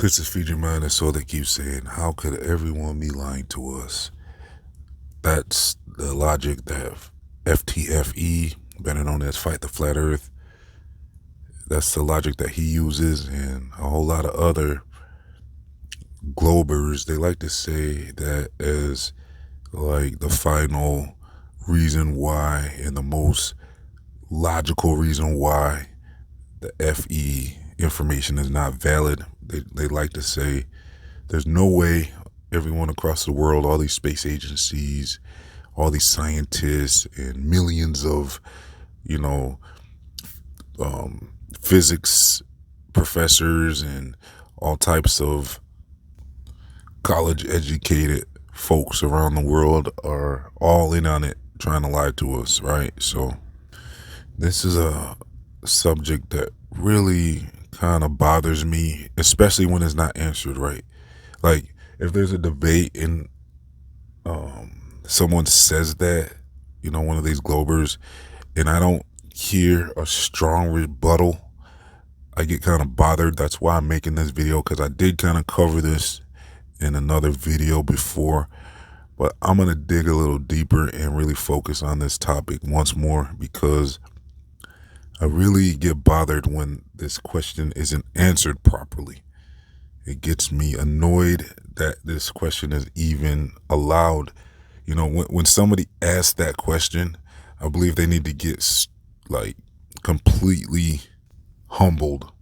This is Feed Your Mind. That's all they keep saying. How could everyone be lying to us? That's the logic that FTFE, better known as Fight the Flat Earth, that's the logic that he uses, and a whole lot of other globers, they like to say that as like the final reason why and the most logical reason why the FE information is not valid. They like to say there's no way everyone across the world, all these space agencies, all these scientists and millions of, physics professors and all types of college educated folks around the world are all in on it trying to lie to us, right? So this is a subject that really kind of bothers me, especially when it's not answered right. Like if there's a debate and someone says that, one of these globers, and I don't hear a strong rebuttal, I get kind of bothered. That's why I'm making this video, because I did kind of cover this in another video before, but I'm going to dig a little deeper and really focus on this topic once more, because I really get bothered when this question isn't answered properly. It gets me annoyed that this question is even allowed. When somebody asks that question, I believe they need to get completely humbled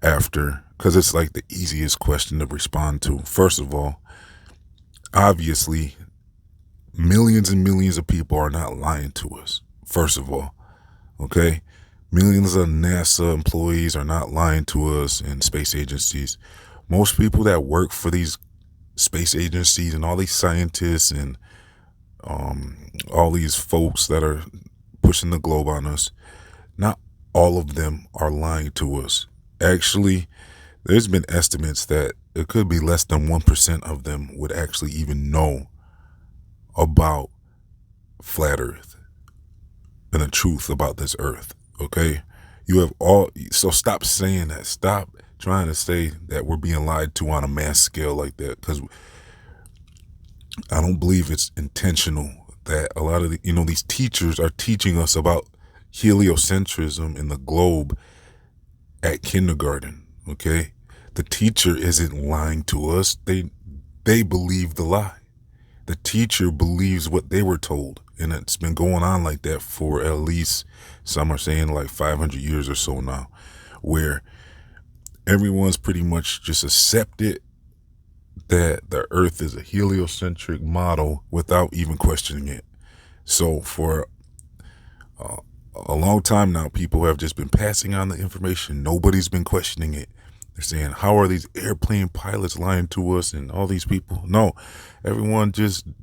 after, because it's like the easiest question to respond to. First of all, obviously, millions and millions of people are not lying to us. First of all, okay? Millions of NASA employees are not lying to us, and space agencies. Most people that work for these space agencies and all these scientists and all these folks that are pushing the globe on us, not all of them are lying to us. Actually, there's been estimates that it could be less than 1% of them would actually even know about flat Earth and the truth about this Earth. Okay, so stop saying that. Stop trying to say that we're being lied to on a mass scale like that, because I don't believe it's intentional that a lot of these teachers are teaching us about heliocentrism in the globe at kindergarten. Okay, the teacher isn't lying to us. They believe the lie. The teacher believes what they were told, and it's been going on like that for at least, some are saying like 500 years or so now, where everyone's pretty much just accepted that the Earth is a heliocentric model without even questioning it. So for a long time now, people have just been passing on the information. Nobody's been questioning it. They're saying, how are these airplane pilots lying to us and all these people? No, everyone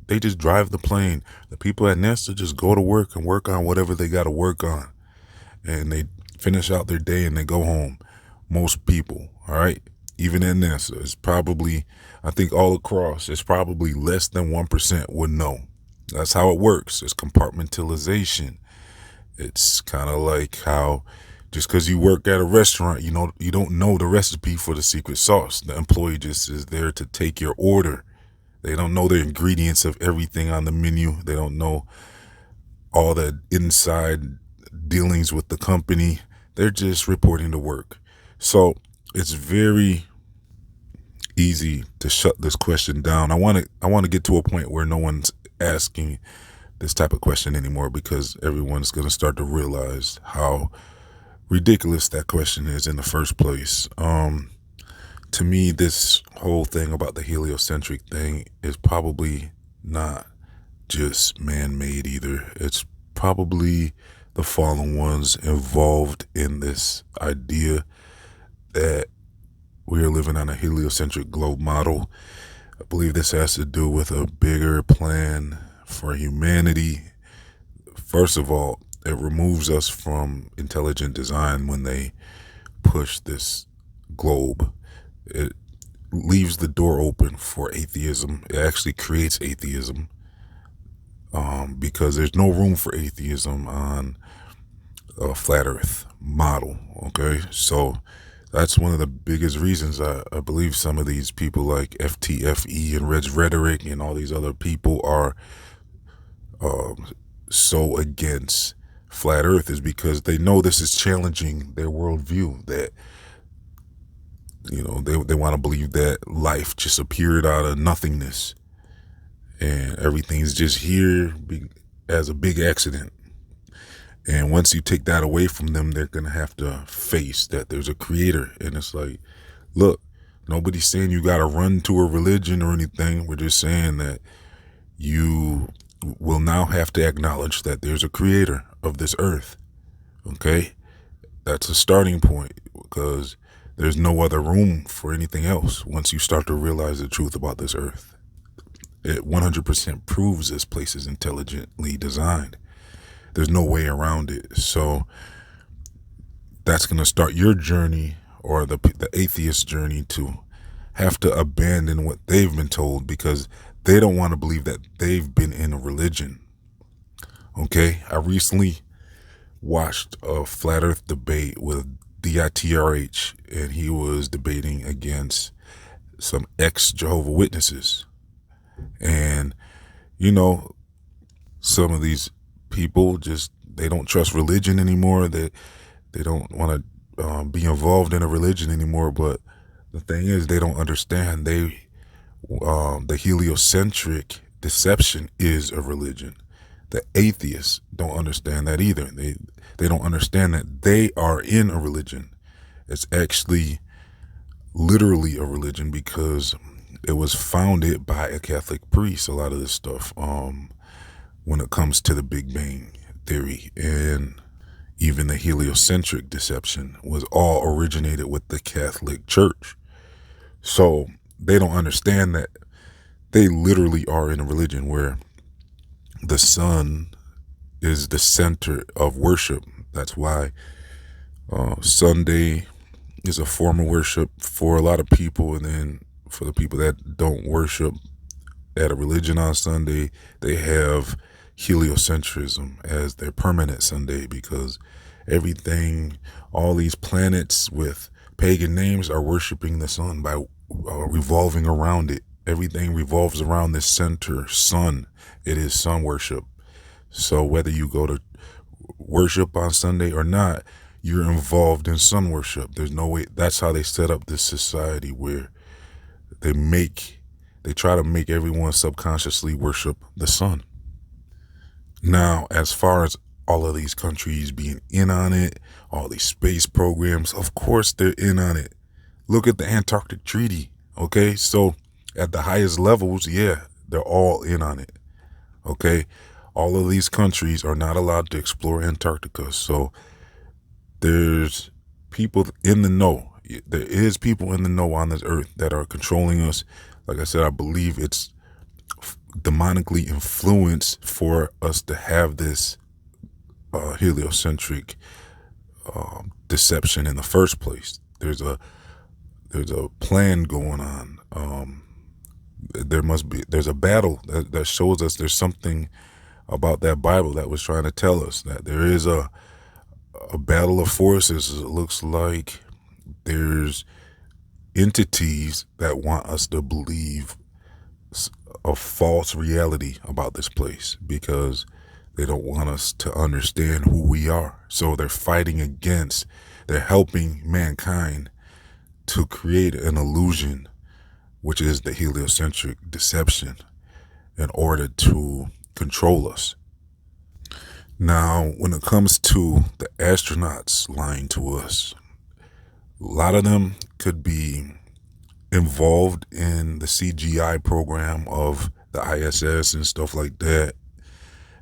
they just drive the plane. The people at NASA just go to work and work on whatever they got to work on. And they finish out their day and they go home. Most people, all right? Even at NASA, it's probably, I think all across, it's probably less than 1% would know. That's how it works. It's compartmentalization. It's kind of like how just because you work at a restaurant, you don't know the recipe for the secret sauce. The employee just is there to take your order. They don't know the ingredients of everything on the menu. They don't know all the inside dealings with the company. They're just reporting to work. So it's very easy to shut this question down. I want to get to a point where no one's asking this type of question anymore, because everyone's going to start to realize how ridiculous that question is in the first place. To me, this whole thing about the heliocentric thing is probably not just man-made either. It's probably the fallen ones involved in this idea that we are living on a heliocentric globe model. I believe this has to do with a bigger plan for humanity. First of all, it removes us from intelligent design when they push this globe. It leaves the door open for atheism. It actually creates atheism, because there's no room for atheism on a flat Earth model. Okay, so That's one of the biggest reasons I believe some of these people like FTFE and Red's Rhetoric and all these other people are um, so against flat Earth is because they know this is challenging their worldview. That they want to believe that life just appeared out of nothingness and everything's just here as a big accident. And once you take that away from them, they're gonna have to face that there's a creator. And it's like, look, nobody's saying you gotta run to a religion or anything. We're just saying that you will now have to acknowledge that there's a creator of this earth. Okay? That's a starting point because there's no other room for anything else once you start to realize the truth about this earth. It 100% proves this place is intelligently designed. There's no way around it. So that's going to start your journey, or the atheist journey, to have to abandon what they've been told because they don't want to believe that they've been in a religion. Okay? I recently watched a flat earth debate with DITRH, and he was debating against some ex-Jehovah Witnesses. And, some of these people they don't trust religion anymore. They don't want to be involved in a religion anymore. But the thing is, they don't understand the heliocentric deception is a religion. The atheists don't understand that either. They don't understand that they are in a religion. It's actually literally a religion because it was founded by a Catholic priest. A lot of this stuff, when it comes to the Big Bang theory and even the heliocentric deception, was all originated with the Catholic Church. So they don't understand that they literally are in a religion where the sun is the center of worship. That's why Sunday is a form of worship for a lot of people. And then for the people that don't worship at a religion on Sunday, they have heliocentrism as their permanent Sunday because all these planets with pagan names are worshiping the sun by revolving around it. Everything revolves around this center, sun. It is sun worship. So whether you go to worship on Sunday or not, you're involved in sun worship. There's no way. That's how they set up this society where they try to make everyone subconsciously worship the sun. Now, as far as all of these countries being in on it, all these space programs, of course they're in on it. Look at the Antarctic Treaty. Okay, so at the highest levels, yeah, they're all in on it. Okay, all of these countries are not allowed to explore Antarctica. So there's people in the know. There is people in the know on this earth that are controlling us. Like I said, I believe it's demonically influenced for us to have this heliocentric deception in the first place. There's a plan going on. There's a battle that shows us there's something about that Bible that was trying to tell us that there is a battle of forces. It looks like there's entities that want us to believe a false reality about this place because they don't want us to understand who we are. So they're helping mankind to create an illusion, which is the heliocentric deception, in order to control us. Now, when it comes to the astronauts lying to us, a lot of them could be involved in the CGI program of the ISS and stuff like that,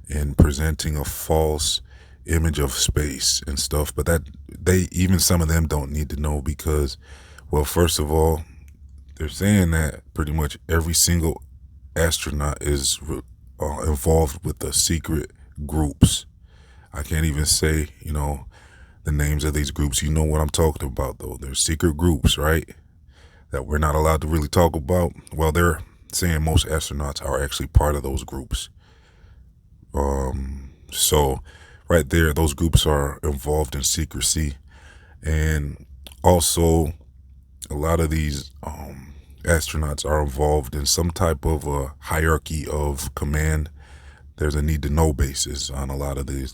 and presenting a false image of space and stuff. But even some of them don't need to know because, well, first of all, they're saying that pretty much every single astronaut is involved with the secret groups. I can't even say, the names of these groups. You know what I'm talking about, though. They're secret groups, right? That we're not allowed to really talk about. Well, they're saying most astronauts are actually part of those groups. So right there, those groups are involved in secrecy. And Also, a lot of these astronauts are involved in some type of a hierarchy of command. There's a need to know basis on a lot of these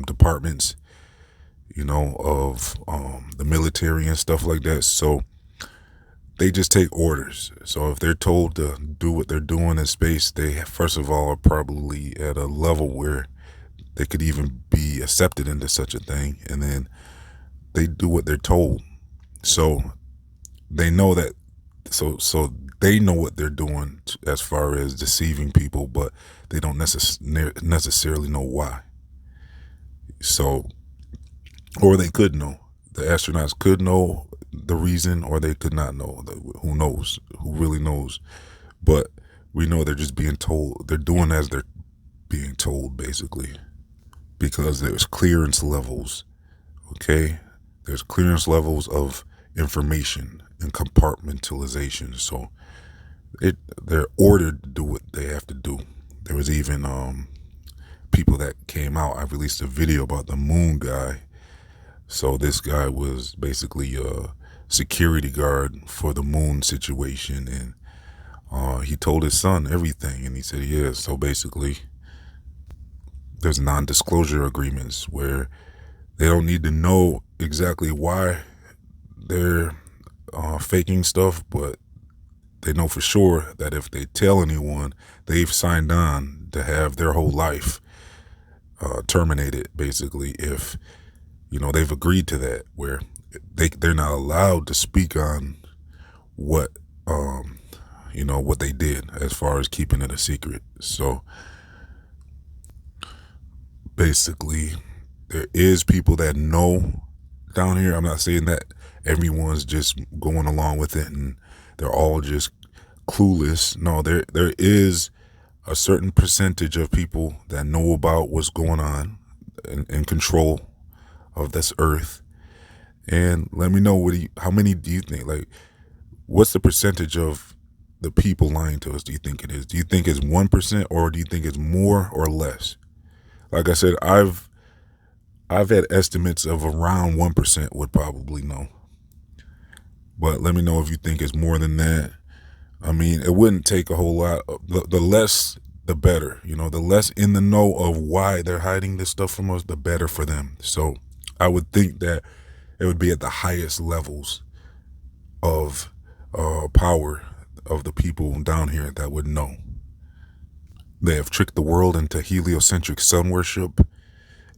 departments, of the military and stuff like that. So they just take orders. So if they're told to do what they're doing in space, they first of all are probably at a level where they could even be accepted into such a thing, and then they do what they're told. So they know that. So they know what they're doing as far as deceiving people, but they don't necessarily know why. So, or they could know. The astronauts could know the reason, or they could not know. Who knows? Who really knows? But we know they're just being told. They're doing as they're being told, basically, because there's clearance levels. Okay, there's clearance levels of information and compartmentalization. So they're ordered to do what they have to do. There was even people that came out. I released a video about the moon guy. So this guy was basically a security guard for the moon situation, and he told his son everything, and he said, yeah. So basically, there's non-disclosure agreements where they don't need to know exactly why they're faking stuff, but they know for sure that if they tell anyone, they've signed on to have their whole life terminated, basically, if they've agreed to that, where they're not allowed to speak on what what they did as far as keeping it a secret. So basically, there is people that know down here. I'm not saying that everyone's just going along with it and they're all just clueless. No, there is a certain percentage of people that know about what's going on and in control of this earth. And let me know, how many do you think, like, what's the percentage of the people lying to us do you think it is? Do you think it's 1%, or do you think it's more or less? Like I said, I've had estimates of around 1% would probably know. But let me know if you think it's more than that. I mean, it wouldn't take a whole lot. The less, the better. The less in the know of why they're hiding this stuff from us, the better for them. So I would think that it would be at the highest levels of power of the people down here that would know. They have tricked the world into heliocentric sun worship,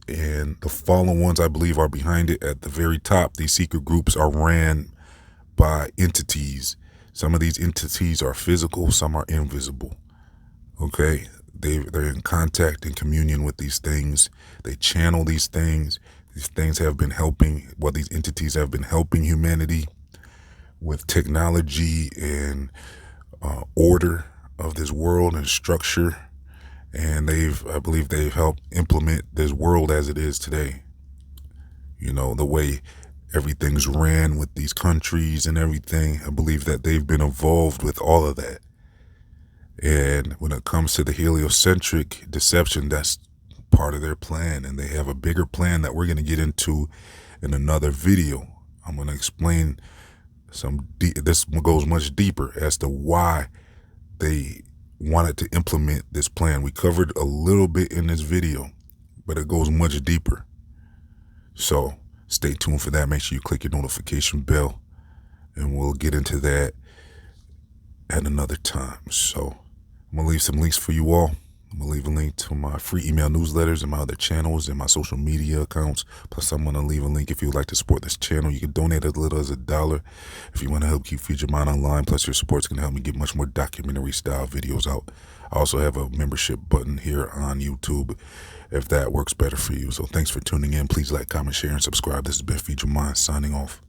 and the fallen ones, I believe, are behind it. At the very top, these secret groups are ran by entities. Some of these entities are physical, some are invisible. Okay, they're in contact and communion with these things. They channel these things. These things have been helping. These entities have been helping humanity with technology and order of this world and structure. And I believe they've helped implement this world as it is today. The way everything's ran with these countries and everything. I believe that they've been involved with all of that. And when it comes to the heliocentric deception, that's part of their plan. And they have a bigger plan that we're going to get into in another video. I'm going to explain this goes much deeper as to why they wanted to implement this plan. We covered a little bit in this video, but it goes much deeper. So stay tuned for that. Make sure you click your notification bell, and we'll get into that at another time. So I'm going to leave some links for you all. I'm going to leave a link to my free email newsletters and my other channels and my social media accounts. Plus, I'm going to leave a link if you would like to support this channel. You can donate as little as $1 if you want to help keep Future Mind online. Plus, your support's going to help me get much more documentary-style videos out. I also have a membership button here on YouTube if that works better for you. So thanks for tuning in. Please like, comment, share, and subscribe. This has been Future Mind signing off.